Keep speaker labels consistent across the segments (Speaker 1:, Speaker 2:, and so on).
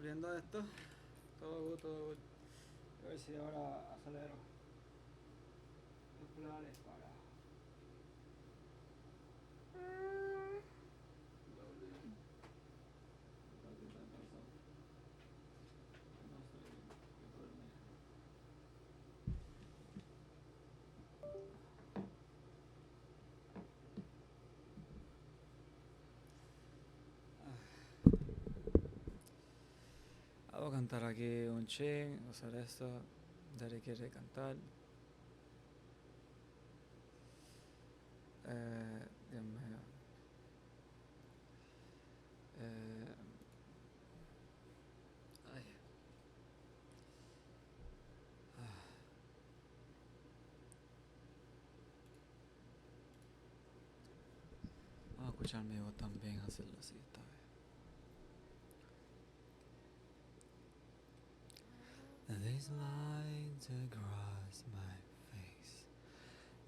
Speaker 1: volviendo a esto, todo good, todo good. A ver si ahora acelero los pedales para. Voy a cantar aquí un ching, usar esto, Dari quiere cantar. Dios mío. Ay. Vamos a escuchar mi voz también, hacerlo así esta vez. These lines across my face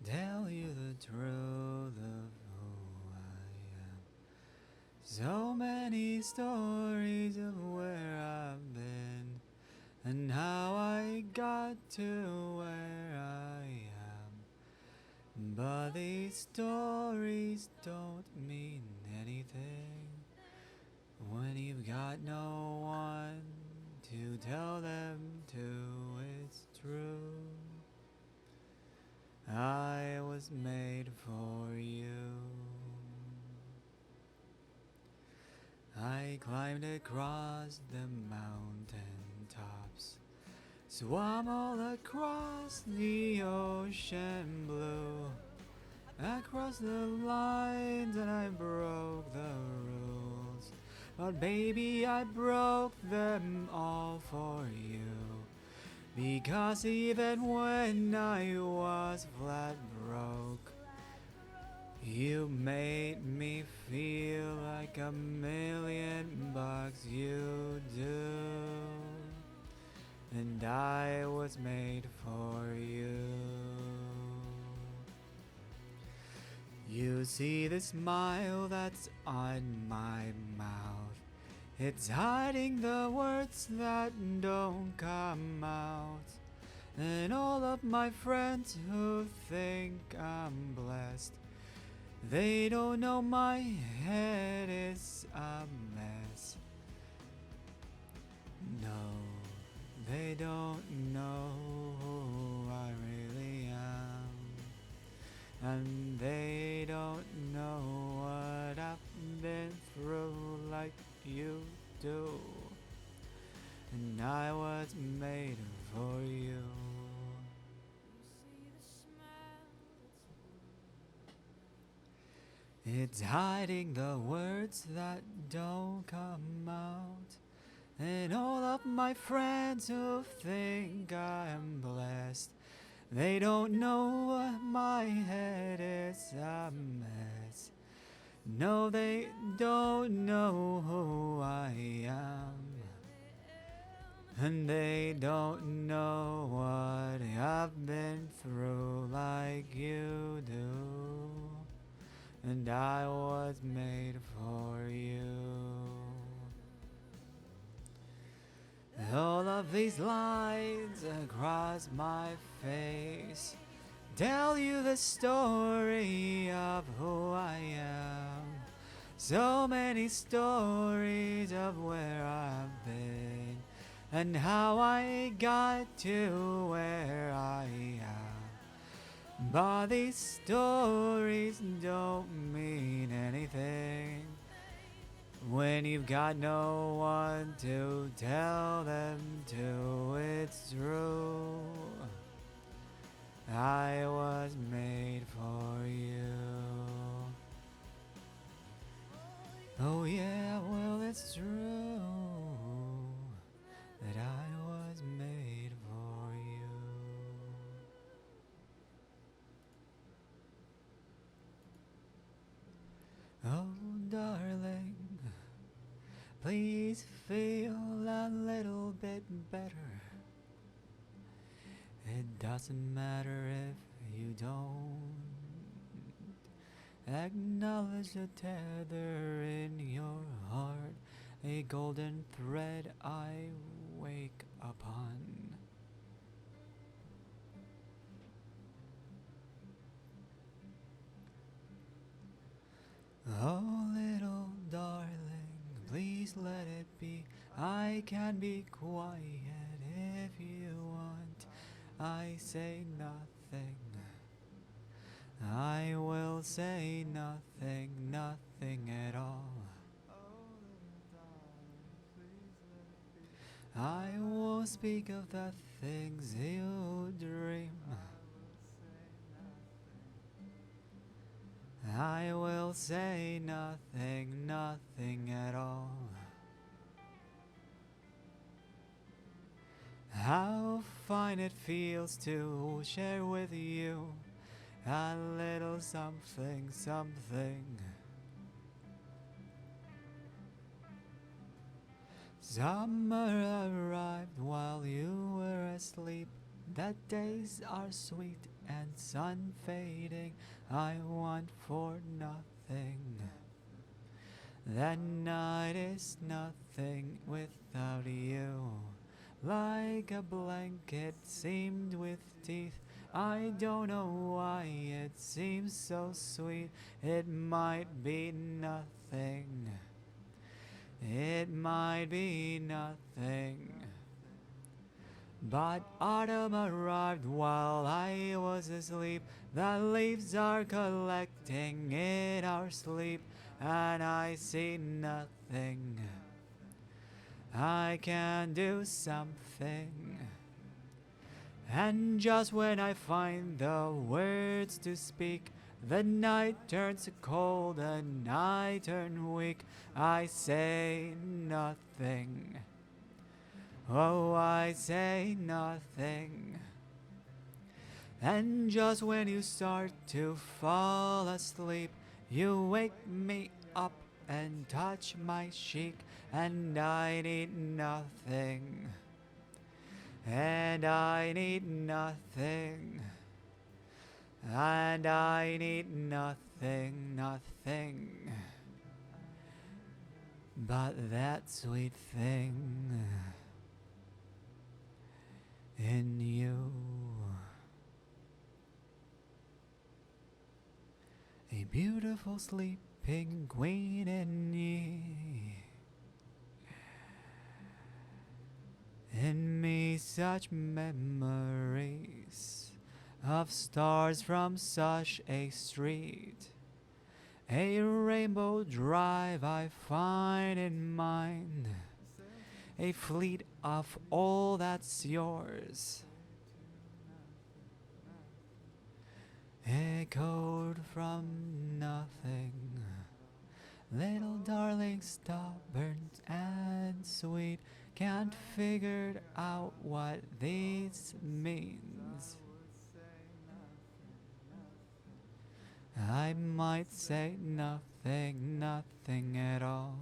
Speaker 1: tell you the truth of who I am. So many stories of where I've been and how I got to where I am. But these stories don't mean anything when you've got no one to tell them to. It's true. I was made for you. I climbed across the mountain tops, swam all across the ocean blue, across the lines, and I broke the rules. But baby, I broke them all for you. Because even when I was flat broke, you made me feel like $1,000,000 you do. And I was made for you. You see the smile that's on my mouth, it's hiding the words that don't come out. And all of my friends who think I'm blessed, they don't know my head is a mess. No, they don't know who I really am. And they don't know what I've been through like you do. And I was made for you. It's hiding the words that don't come out. And all of my friends who think I'm blessed, they don't know my head is a mess. No, they don't know who I am. And they don't know what I've been through like you do. And I was made for you. All of these lines across my face tell you the story of who I am. So many stories of where I've been and how I got to where I am. But these stories don't mean anything when you've got no one to tell them to. It's true. I was made for you. Oh yeah, well it's true that I was made for you. Oh darling, please feel a little bit better. It doesn't matter if you don't acknowledge the tether in your heart a golden thread I wake upon. Oh, little darling, please let it be. I can be quiet if you want. I say nothing. I will say nothing, nothing at all. I will speak of the things you dream. I will say nothing, nothing at all. How fine it feels to share with you a little something, something. Summer arrived while you were asleep. The days are sweet and sun fading. I want for nothing. That night is nothing without you. Like a blanket seamed with teeth. I don't know why it seems so sweet. It might be nothing. It might be nothing. But autumn arrived while I was asleep. The leaves are collecting in our sleep, and I see nothing. I can do something. And just when I find the words to speak, the night turns cold and I turn weak. I say nothing. Oh, I say nothing. And just when you start to fall asleep, you wake me up and touch my cheek, and I need nothing. And I need nothing. And I need nothing, nothing but that sweet thing in you. A beautiful sleeping queen in ye. In me such memories of stars from such a street. A rainbow drive I find in mind, a fleet of all that's yours, echoed from nothing. Little darling, stubborn and sweet, can't figure out what this means. I might say nothing, nothing at all.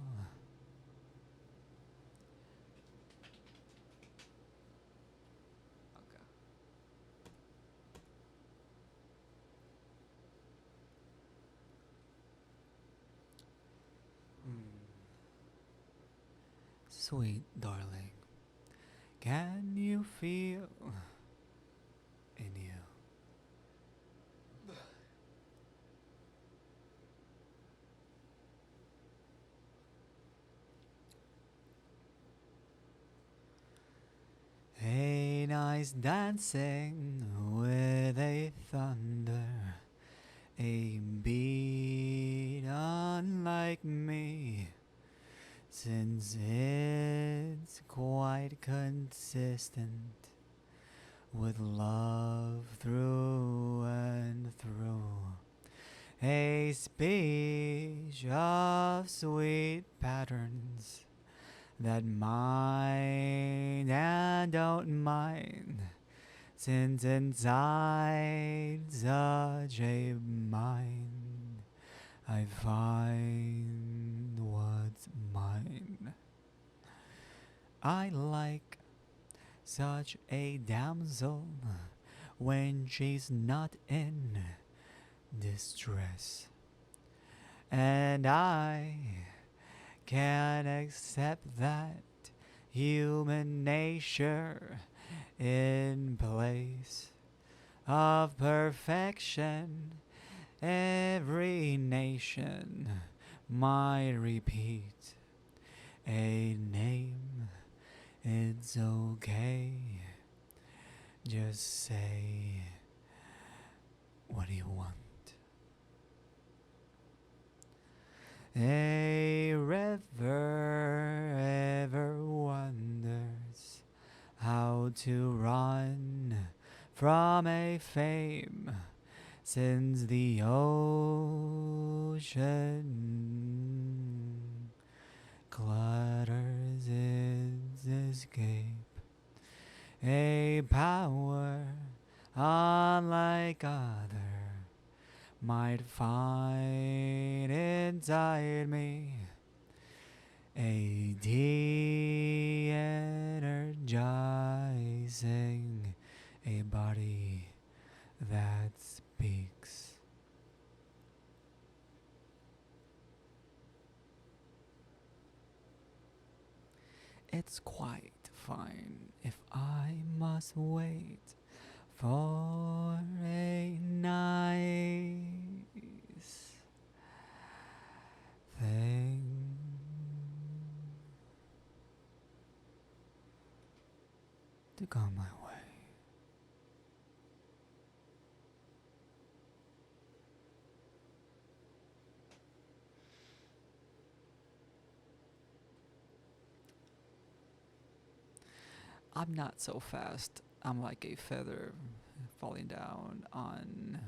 Speaker 1: Okay. Sweet darling, can you feel in you? A nice dancing with a thunder, a beat unlike me, since it's quite consistent with love through and through. A speech of sweet patterns that mind and don't mind, since inside such a mind I find what's mine. I like such a damsel when she's not in distress, and I can't accept that human nature in place of perfection. Every nation might repeat a name. It's okay. Just say, what do you want? A river ever wonders how to run from a fame, since the ocean clutters its escape. A power unlike other might find inside me a de-energizing, a body that speaks. It's quite fine if I must wait for a nice thing to come my way. I'm not so fast. I'm like a feather falling down on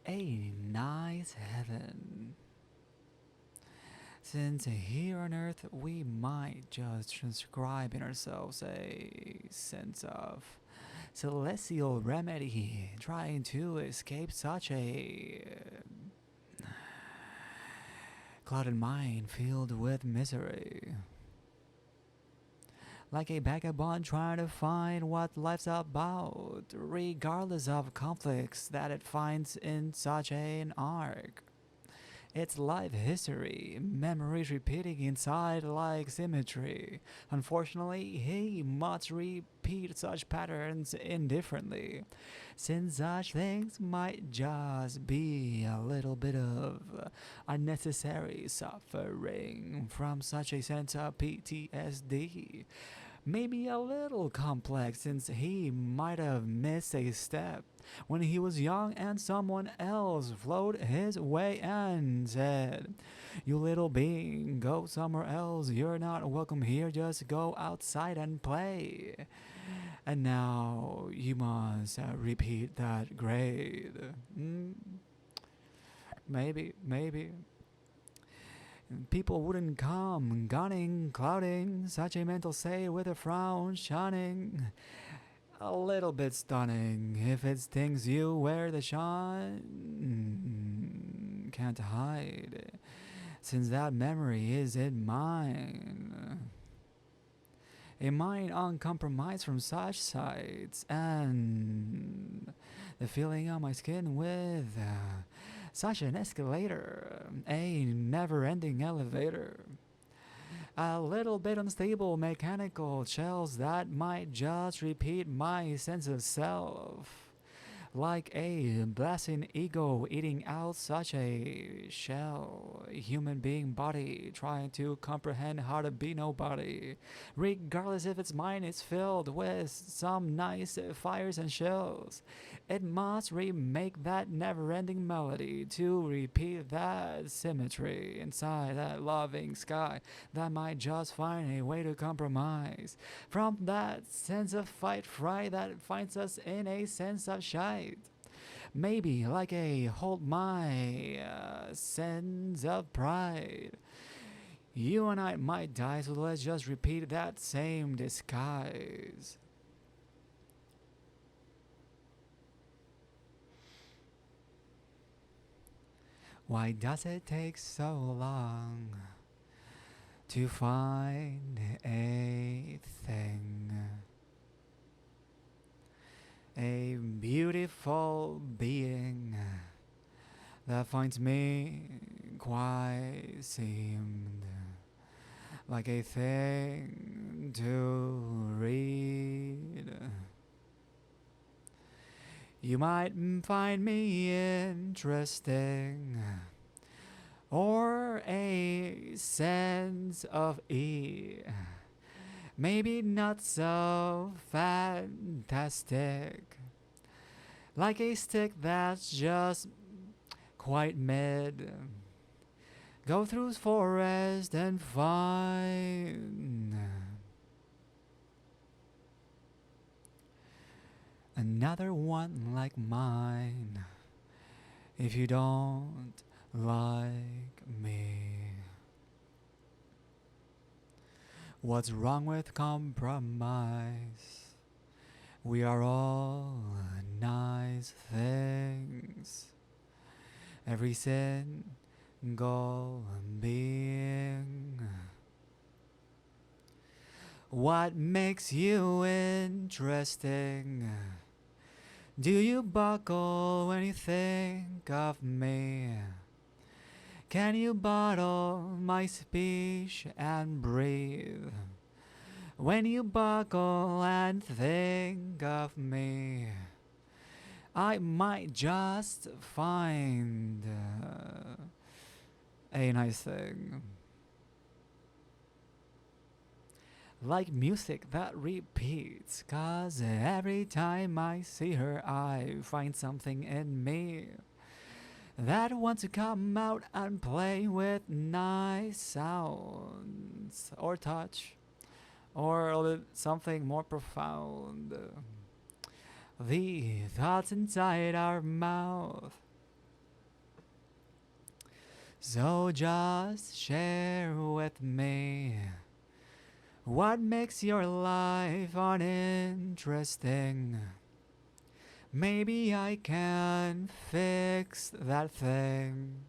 Speaker 1: a nice heaven. Since here on earth we might just transcribe in ourselves a sense of celestial remedy, trying to escape such a clouded mind filled with misery. Like a vagabond trying to find what life's about, regardless of conflicts that it finds in such an arc. It's life history, memories repeating inside like symmetry. Unfortunately, he must repeat such patterns indifferently, since such things might just be a little bit of unnecessary suffering from such a sense of PTSD. Maybe a little complex, since he might have missed a step when he was young and someone else flowed his way and said, "You little being, go somewhere else. You're not welcome here. Just go outside and play." And now you must repeat that grade. Maybe. People wouldn't come, gunning, clouding, such a mental state with a frown shunning. A little bit stunning, if it's things you wear the shine can't hide, since that memory is in mine. A mind uncompromised from such sights, and the feeling on my skin with such an escalator, a never-ending elevator. A little bit unstable mechanical shells that might just repeat my sense of self. Like a blasting ego eating out such a shell, a human being body trying to comprehend how to be nobody, regardless if its mind is filled with some nice fires and shells. It must remake that never-ending melody to repeat that symmetry inside that loving sky that might just find a way to compromise from that sense of fight fright that finds us in a sense of shite. Maybe like a hold my sense of pride. You and I might die, so let's just repeat that same disguise. Why does it take so long to find a thing? A beautiful being that finds me quite seemed like a thing to read. You might find me interesting, or a sense of ease. Maybe not so fantastic, like a stick that's just quite mid. Go through forest and find another one like mine. If you don't like me, what's wrong with compromise? We are all nice things. Every single being. What makes you interesting? Do you buckle when you think of me? Can you bottle my speech and breathe? When you buckle and think of me, I might just find a nice thing. Like music that repeats, 'cause every time I see her, I find something in me that wants to come out and play with nice sounds, or touch, or something more profound. The thoughts inside our mouth. So just share with me what makes your life uninteresting. Maybe I can fix that thing,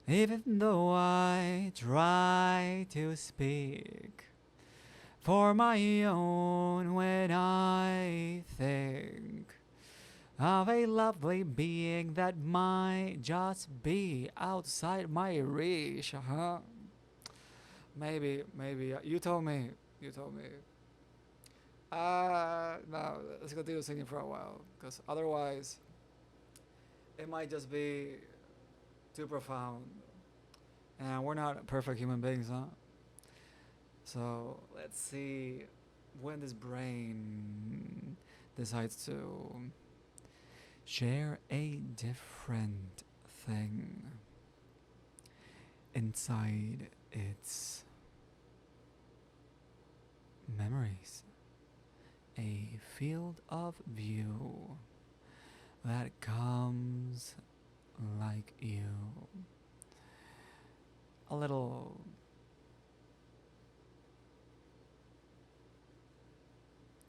Speaker 1: even though I try to speak for my own when I think of a lovely being that might just be outside my reach, huh? Maybe, you told me. No, let's continue singing for a while, because otherwise it might just be too profound. And we're not perfect human beings, huh? So let's see when this brain decides to share a different thing inside its memories. A field of view that comes like you. A little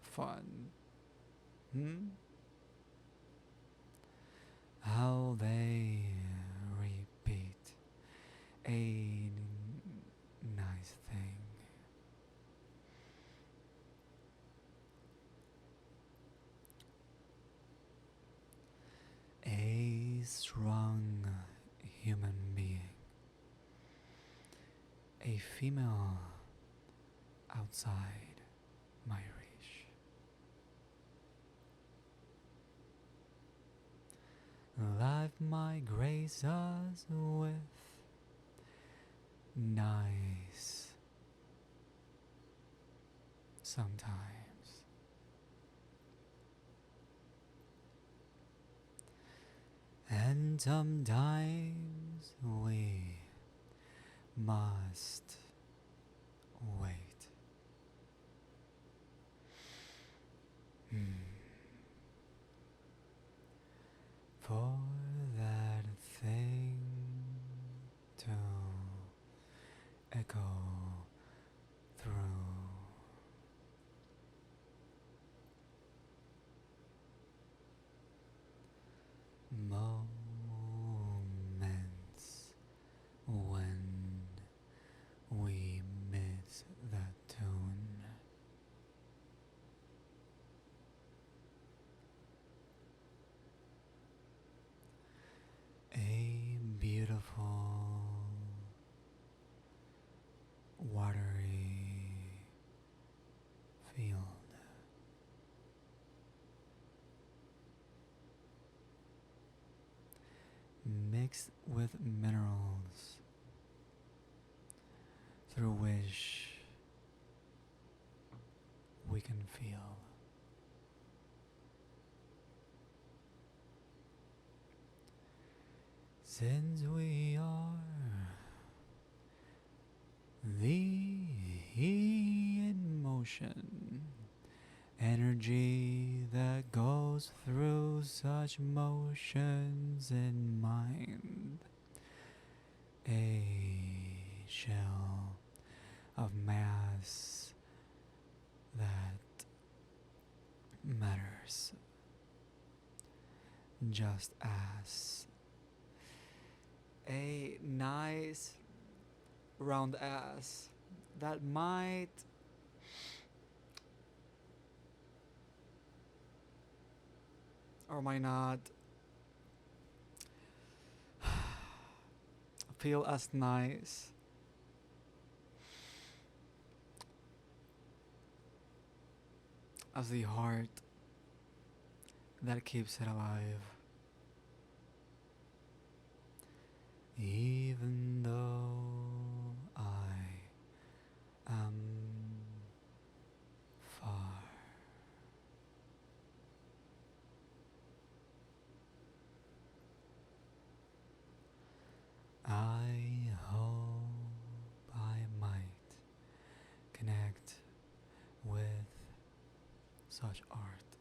Speaker 1: fun. How they repeat a nice thing. A strong human being. A female outside my reach. Life might grace us with nice sometimes. And sometimes we must wait. For that thing to echo through. Moments when we miss the tune. mixed with minerals through which we can feel. Since we are the in motion, energy that goes through such motions in mind, a shell of mass that matters just as a nice round ass that might or might not feel as nice as the heart that keeps it alive. Even though I am far. I hope I might connect with such art.